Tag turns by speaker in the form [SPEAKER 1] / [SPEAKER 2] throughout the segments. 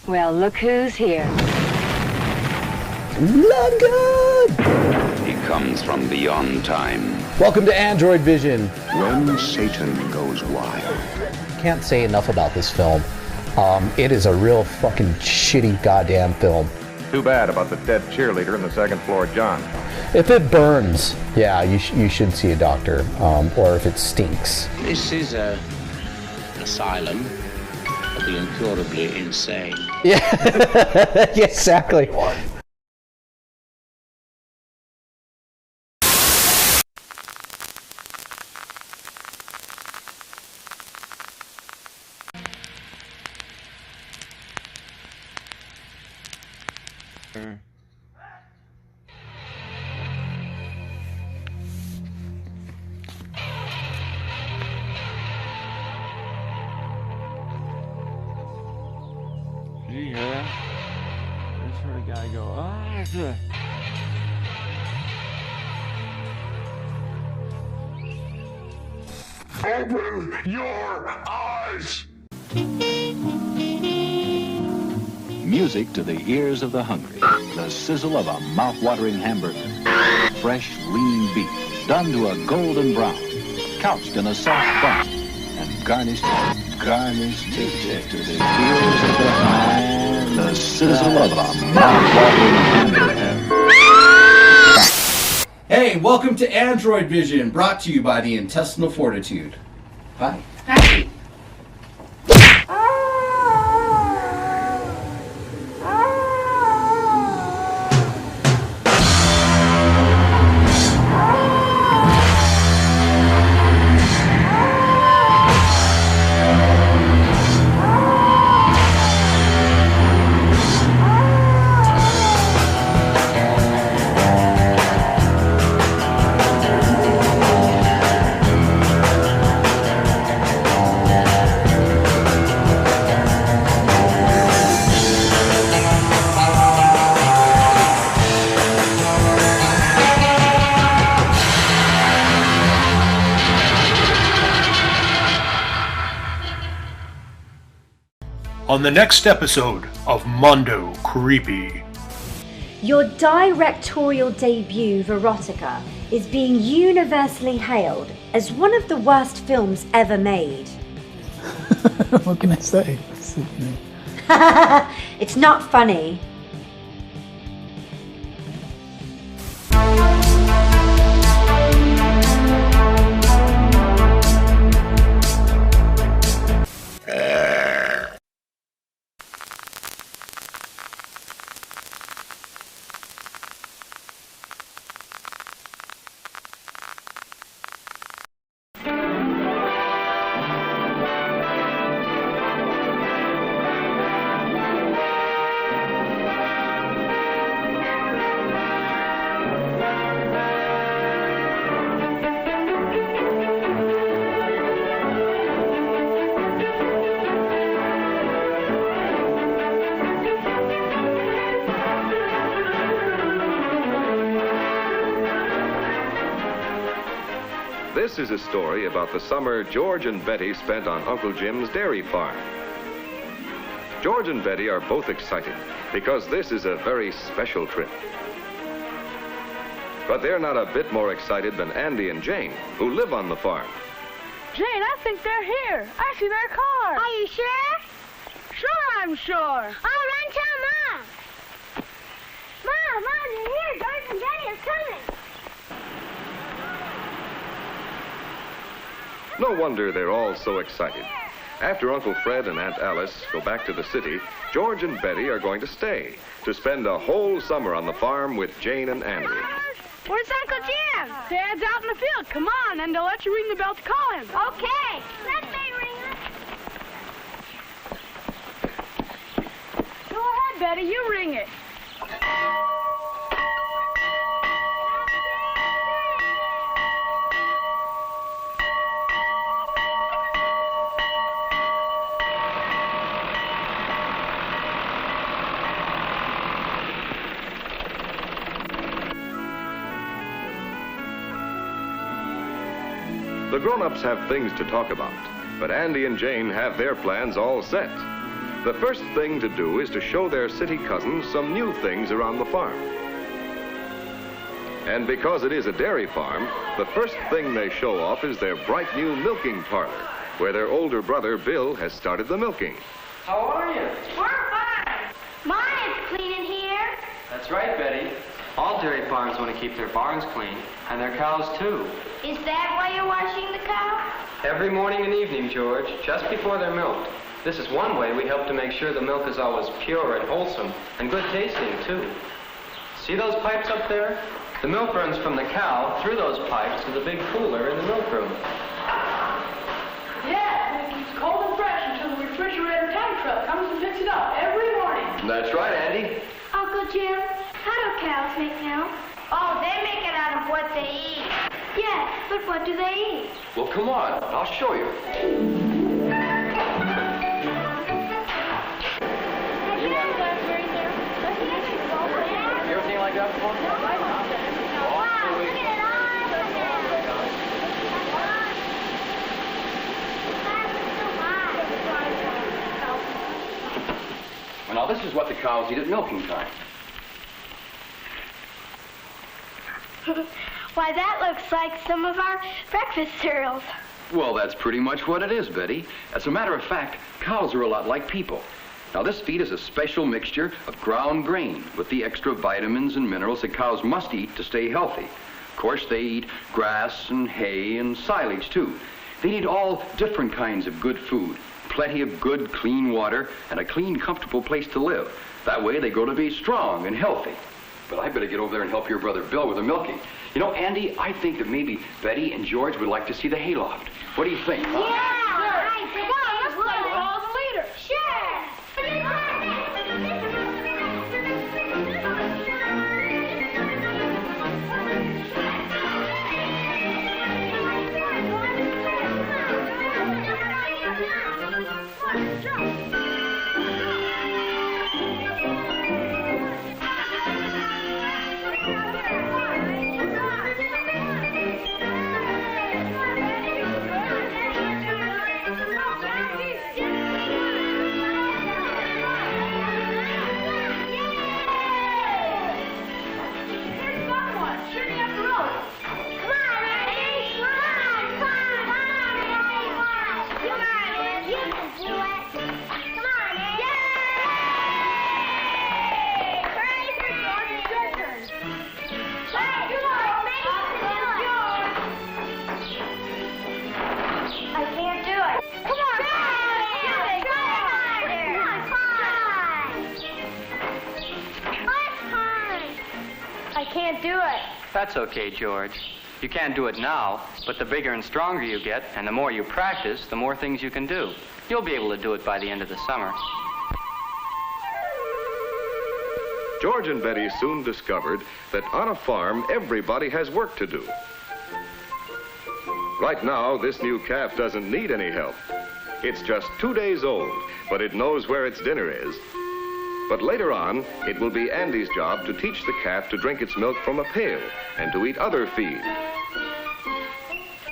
[SPEAKER 1] Well, look who's here.
[SPEAKER 2] Look good!
[SPEAKER 3] He comes from beyond time.
[SPEAKER 2] Welcome to Androidvision.
[SPEAKER 4] When Satan goes wild.
[SPEAKER 2] Can't say enough about this film. It is a real fucking shitty goddamn film.
[SPEAKER 5] Too bad about the dead cheerleader in the second floor, John.
[SPEAKER 2] If it burns, yeah, you should see a doctor. Or if it stinks.
[SPEAKER 6] This is an asylum for the incurably insane.
[SPEAKER 2] Yeah, yeah, exactly.
[SPEAKER 7] Did you hear that? I just heard a guy go,
[SPEAKER 4] Open your eyes!
[SPEAKER 8] Music to the ears of the hungry. The sizzle of a mouth-watering hamburger. Fresh, lean beef, done to a golden brown. Couched in a soft bun. And garnished to the ears of the hungry. The sizzle of a mouth-watering hamburger.
[SPEAKER 9] Hey, welcome to Androidvision, brought to you by the Intestinal Fortitude. Hi.
[SPEAKER 1] Hi.
[SPEAKER 10] On the next episode of Mondo Creepy.
[SPEAKER 11] Your directorial debut, Verotica, is being universally hailed as one of the worst films ever made.
[SPEAKER 12] What can I say?
[SPEAKER 11] It's not funny.
[SPEAKER 5] This is a story about the summer George and Betty spent on Uncle Jim's dairy farm. George and Betty are both excited because this is a very special trip. But they're not a bit more excited than Andy and Jane, who live on the farm.
[SPEAKER 13] Jane, I think they're here. I see their car.
[SPEAKER 14] Are you sure?
[SPEAKER 13] Sure, I'm sure.
[SPEAKER 14] I'll run tell Mom. Mom, they're here. George and Betty are coming.
[SPEAKER 5] No wonder they're all so excited. After Uncle Fred and Aunt Alice go back to the city, George and Betty are going to stay to spend a whole summer on the farm with Jane and Andy.
[SPEAKER 13] Where's Uncle Jim? Dad's out in the field. Come on, and they'll let you ring the bell to call him.
[SPEAKER 14] Okay. Let me ring it.
[SPEAKER 13] Go ahead, Betty. You ring it.
[SPEAKER 5] The grown-ups have things to talk about, but Andy and Jane have their plans all set. The first thing to do is to show their city cousins some new things around the farm. And because it is a dairy farm, the first thing they show off is their bright new milking parlor, where their older brother, Bill, has started the milking.
[SPEAKER 1] How are you?
[SPEAKER 14] We're fine. Mine is clean in here.
[SPEAKER 1] That's right, Betty. All dairy farms want to keep their barns clean, and their cows, too.
[SPEAKER 14] Is that why you're washing the cow?
[SPEAKER 1] Every morning and evening, George, just before they're milked. This is one way we help to make sure the milk is always pure and wholesome, and good tasting, too. See those pipes up there? The milk runs from the cow through those pipes to the big cooler in the milk room.
[SPEAKER 13] Yeah, it keeps cold and fresh until the refrigerator tank truck comes and picks it up every morning.
[SPEAKER 1] That's right, Andy.
[SPEAKER 14] Uncle Jim, how do cows make milk? Oh, they make it out of what they eat. Yes, but what do they eat?
[SPEAKER 1] Well, come on. I'll show you. You ever seen like that before?
[SPEAKER 14] Wow, look at it all.
[SPEAKER 1] Well, now, this is what the cows eat at milking time.
[SPEAKER 14] Why, that looks like some of our breakfast cereals.
[SPEAKER 15] Well, that's pretty much what it is, Betty. As a matter of fact, cows are a lot like people. Now, this feed is a special mixture of ground grain with the extra vitamins and minerals that cows must eat to stay healthy. Of course, they eat grass and hay and silage, too. They need all different kinds of good food, plenty of good, clean water, and a clean, comfortable place to live. That way, they grow to be strong and healthy. But I better get over there and help your brother Bill with the milking. You know, Andy, I think that maybe Betty and George would like to see the hayloft. What do you think? Huh?
[SPEAKER 14] Yeah, come on, let's play with all the leaders. Sure.
[SPEAKER 1] That's okay, George. You can't do it now, but the bigger and stronger you get, and the more you practice, the more things you can do. You'll be able to do it by the end of the summer.
[SPEAKER 5] George and Betty soon discovered that on a farm, everybody has work to do. Right now, this new calf doesn't need any help. It's just 2 days old, but it knows where its dinner is. But later on, it will be Andy's job to teach the calf to drink its milk from a pail and to eat other feed.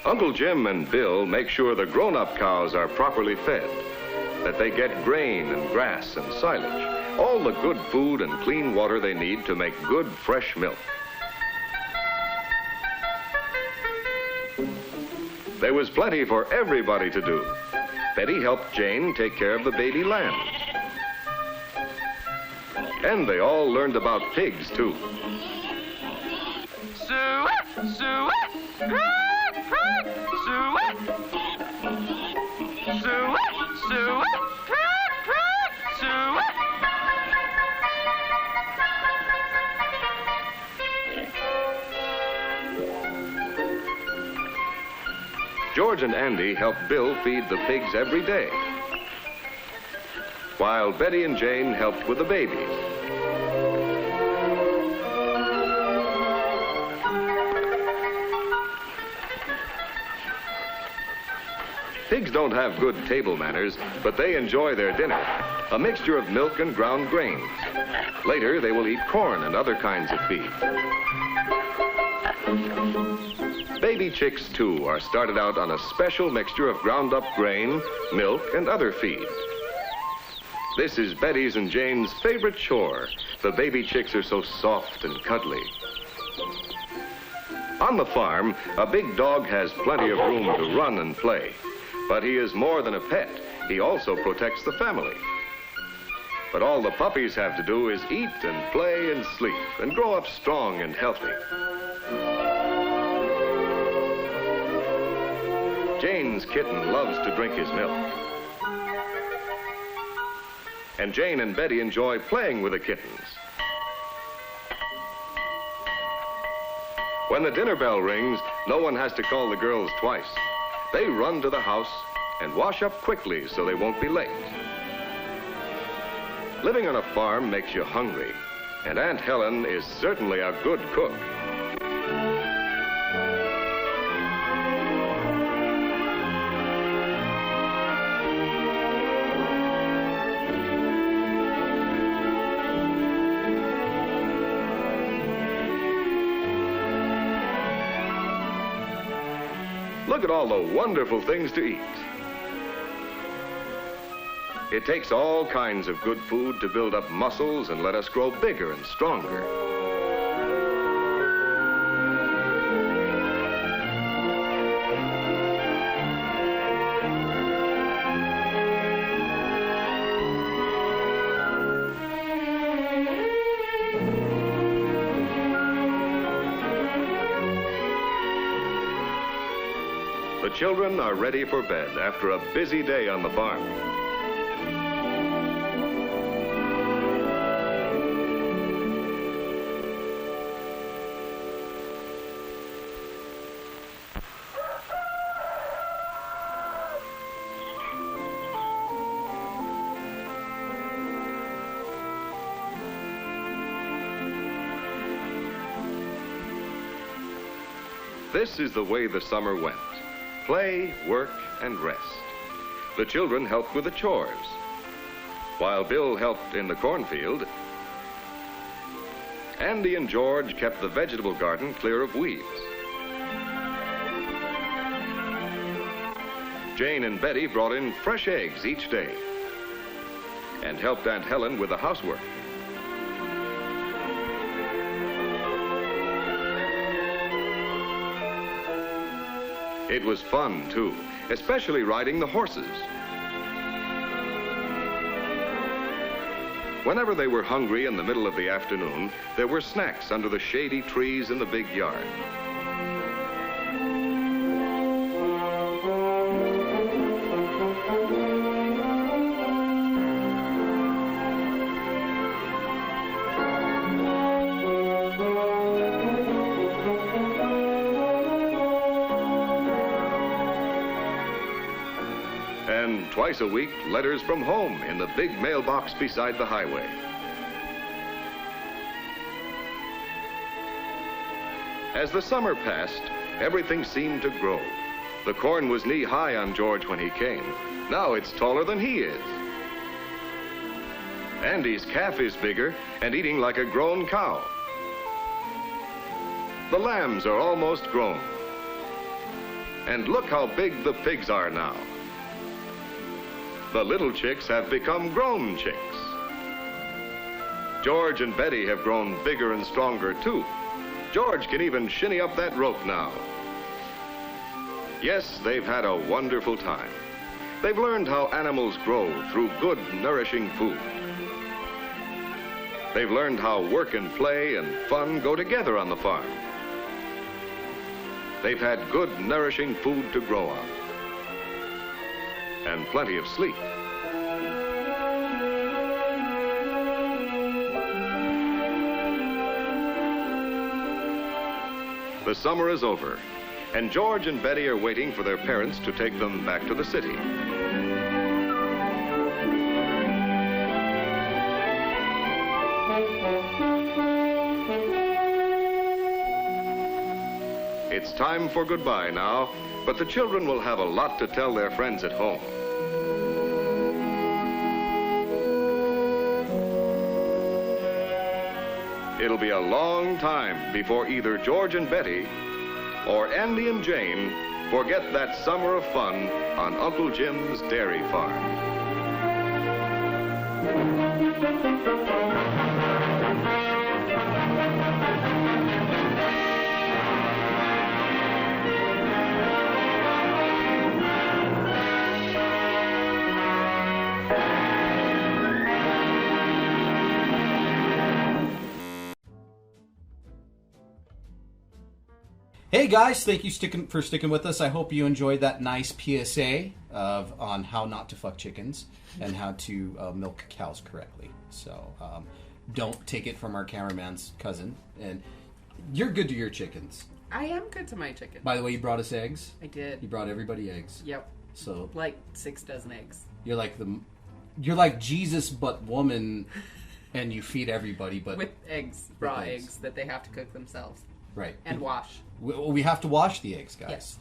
[SPEAKER 5] Uncle Jim and Bill make sure the grown-up cows are properly fed, that they get grain and grass and silage, all the good food and clean water they need to make good, fresh milk. There was plenty for everybody to do. Betty helped Jane take care of the baby lamb. And they all learned about pigs, too.
[SPEAKER 16] Suet, suet, pig, pig, suet. Suet, suet, pig, pig, suet.
[SPEAKER 5] George and Andy helped Bill feed the pigs every day, while Betty and Jane helped with the babies. Pigs don't have good table manners, but they enjoy their dinner, a mixture of milk and ground grains. Later, they will eat corn and other kinds of feed. Baby chicks, too, are started out on a special mixture of ground-up grain, milk, and other feed. This is Betty's and Jane's favorite chore. The baby chicks are so soft and cuddly. On the farm, a big dog has plenty of room to run and play. But he is more than a pet. He also protects the family. But all the puppies have to do is eat and play and sleep and grow up strong and healthy. Jane's kitten loves to drink his milk. And Jane and Betty enjoy playing with the kittens. When the dinner bell rings, no one has to call the girls twice. They run to the house and wash up quickly so they won't be late. Living on a farm makes you hungry, and Aunt Helen is certainly a good cook. Look at all the wonderful things to eat. It takes all kinds of good food to build up muscles and let us grow bigger and stronger. The children are ready for bed after a busy day on the farm. This is the way the summer went. Play, work, and rest. The children helped with the chores, while Bill helped in the cornfield. Andy and George kept the vegetable garden clear of weeds. Jane and Betty brought in fresh eggs each day and helped Aunt Helen with the housework. It was fun, too, especially riding the horses. Whenever they were hungry in the middle of the afternoon, there were snacks under the shady trees in the big yard. And twice a week, letters from home in the big mailbox beside the highway. As the summer passed, everything seemed to grow. The corn was knee-high on George when he came. Now it's taller than he is. Andy's calf is bigger and eating like a grown cow. The lambs are almost grown. And look how big the pigs are now. The little chicks have become grown chicks. George and Betty have grown bigger and stronger, too. George can even shinny up that rope now. Yes, they've had a wonderful time. They've learned how animals grow through good, nourishing food. They've learned how work and play and fun go together on the farm. They've had good, nourishing food to grow on. And plenty of sleep. The summer is over, and George and Betty are waiting for their parents to take them back to the city. It's time for goodbye now, but the children will have a lot to tell their friends at home. It'll be a long time before either George and Betty or Andy and Jane forget that summer of fun on Uncle Jim's dairy farm.
[SPEAKER 9] Hey guys, thank you for sticking with us. I hope you enjoyed that nice PSA on how not to fuck chickens and how to milk cows correctly. So don't take it from our cameraman's cousin. And you're good to your chickens.
[SPEAKER 17] I am good to my chickens.
[SPEAKER 9] By the way, you brought us eggs.
[SPEAKER 17] I did.
[SPEAKER 9] You brought everybody eggs.
[SPEAKER 17] Yep.
[SPEAKER 9] So
[SPEAKER 17] like 6 dozen eggs.
[SPEAKER 9] You're like Jesus but woman, and you feed everybody but
[SPEAKER 17] with eggs, raw eggs that they have to cook themselves.
[SPEAKER 9] Right.
[SPEAKER 17] And wash.
[SPEAKER 9] We have to wash the eggs, guys.
[SPEAKER 17] Yes.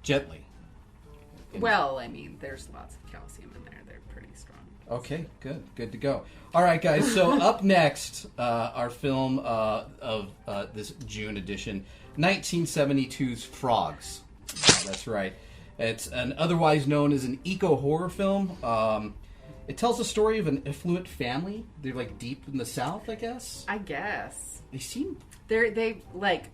[SPEAKER 9] Gently.
[SPEAKER 17] Well, I mean, there's lots of calcium in there. They're pretty strong.
[SPEAKER 9] Okay, good to go. All right, guys. So up next, our film of this June edition, 1972's Frogs. That's right. It's otherwise known as an eco-horror film. It tells the story of an affluent family. They're like deep in the South, I guess.
[SPEAKER 17] I guess.
[SPEAKER 9] They seem...
[SPEAKER 17] They like...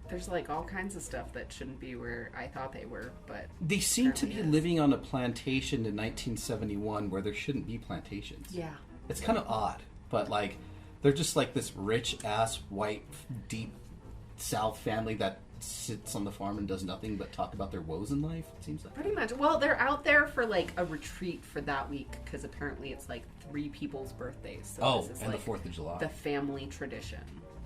[SPEAKER 17] There's like all kinds of stuff that shouldn't be where I thought they were, but...
[SPEAKER 9] They seem to be living on a plantation in 1971 where there shouldn't be plantations.
[SPEAKER 17] Yeah.
[SPEAKER 9] It's kind of odd, but like, they're just like this rich-ass, white, deep South family that sits on the farm and does nothing but talk about their woes in life, it seems like.
[SPEAKER 17] Pretty much. Well, they're out there for like a retreat for that week because apparently it's like 3 people's birthdays. So this is
[SPEAKER 9] and
[SPEAKER 17] like
[SPEAKER 9] the 4th of July.
[SPEAKER 17] The family tradition.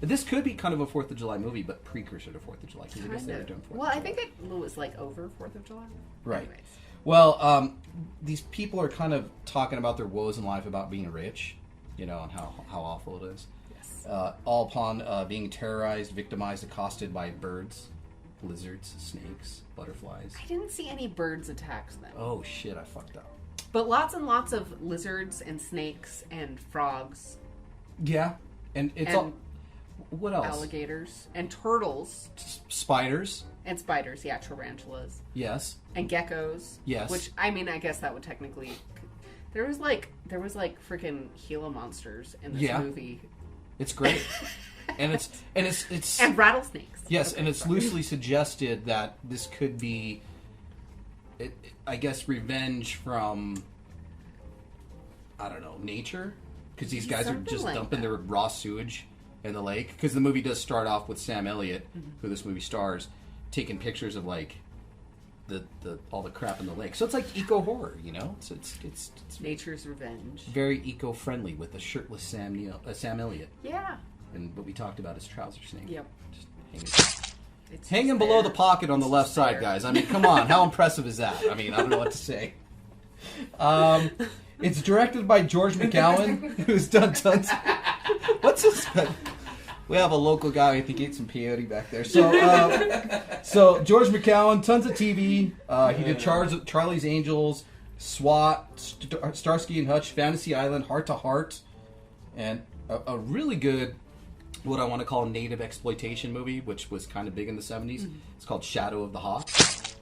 [SPEAKER 9] This could be kind of a 4th of July movie, but precursor to 4th of July. Because I guess they were doing 4th of July.
[SPEAKER 17] Well, I think it was like over 4th of July.
[SPEAKER 9] Right.
[SPEAKER 17] Anyways.
[SPEAKER 9] Well, these people are kind of talking about their woes in life, about being rich, you know, and how awful it is.
[SPEAKER 17] Yes.
[SPEAKER 9] All upon being terrorized, victimized, accosted by birds, lizards, snakes, butterflies.
[SPEAKER 17] I didn't see any birds attack them.
[SPEAKER 9] Oh, shit, I fucked up.
[SPEAKER 17] But lots and lots of lizards and snakes and frogs.
[SPEAKER 9] Yeah. And it's all... What else?
[SPEAKER 17] Alligators and turtles.
[SPEAKER 9] Spiders.
[SPEAKER 17] And spiders, yeah, tarantulas.
[SPEAKER 9] Yes.
[SPEAKER 17] And geckos.
[SPEAKER 9] Yes.
[SPEAKER 17] Which, I mean, I guess that would technically... There was like freaking Gila monsters in this movie.
[SPEAKER 9] It's great. and it's
[SPEAKER 17] and rattlesnakes.
[SPEAKER 9] Yes, okay, and it's loosely suggested that this could be, I guess, revenge from, I don't know, nature, because these guys are just like dumping their raw sewage in the lake. Because the movie does start off with Sam Elliott, who this movie stars, taking pictures of like the all the crap in the lake. So it's like eco horror, you know. It's
[SPEAKER 17] nature's revenge.
[SPEAKER 9] Very eco friendly with a shirtless Sam Elliott.
[SPEAKER 17] Yeah.
[SPEAKER 9] And what we talked about is trouser snake.
[SPEAKER 17] Yep.
[SPEAKER 9] Just hanging below the pocket on the left side, guys. I mean, come on, how impressive is that? I mean, I don't know what to say. It's directed by George McGowan, who's done tons. What's this? We have a local guy. I think he ate some peyote back there. So George McGowan, tons of TV. He did Charlie's Angels, SWAT, Starsky and Hutch, Fantasy Island, Heart to Heart, and a really good, what I want to call a native exploitation movie, which was kind of big in the 70s. It's called Shadow of the Hawk.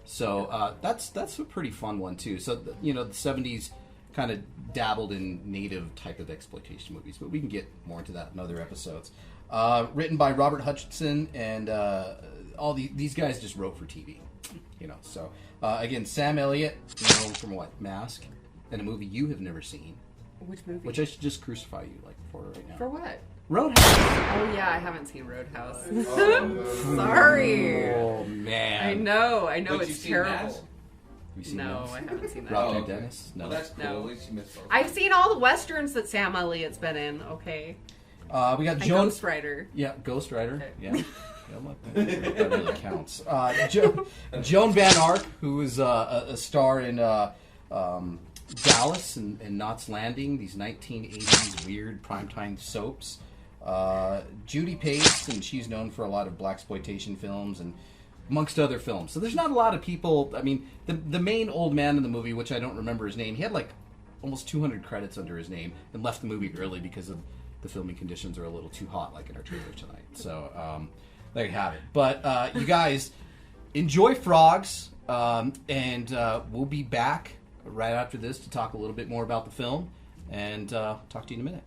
[SPEAKER 9] So that's a pretty fun one too. So the 70s kind of dabbled in native type of exploitation movies, but we can get more into that in other episodes. Written by Robert Hutchinson, and all these guys just wrote for TV, you know. So again, Sam Elliott, known from what, Mask, and a movie you have never seen.
[SPEAKER 17] Which movie?
[SPEAKER 9] Which I should just crucify you for right now.
[SPEAKER 17] For what?
[SPEAKER 9] Roadhouse.
[SPEAKER 17] Oh yeah, I haven't seen Roadhouse. Sorry.
[SPEAKER 9] Oh man.
[SPEAKER 17] I know, it's terrible.
[SPEAKER 9] Have you seen
[SPEAKER 17] no,
[SPEAKER 9] Mask?
[SPEAKER 17] I haven't seen that.
[SPEAKER 9] Rob Dennis? No.
[SPEAKER 7] Well, that's cool.
[SPEAKER 17] No.
[SPEAKER 7] At least you missed those.
[SPEAKER 17] I've seen all the westerns that Sam Elliott's been in. Okay.
[SPEAKER 9] We got Joan.
[SPEAKER 17] Ghost Rider.
[SPEAKER 9] Yeah, Ghost Rider.
[SPEAKER 17] Okay.
[SPEAKER 9] Yeah. That really counts. Joan Van Ark, who is a star in Dallas and Knots Landing, these 1980s weird primetime soaps. Judy Pace, and she's known for a lot of blaxploitation films and amongst other films. So there's not a lot of people. I mean, the main old man in the movie, which I don't remember his name, he had like almost 200 credits under his name and left the movie early because of the filming conditions are a little too hot, like in our trailer tonight. So there you have it. But you guys enjoy Frogs, and we'll be back right after this to talk a little bit more about the film. And talk to you in a minute.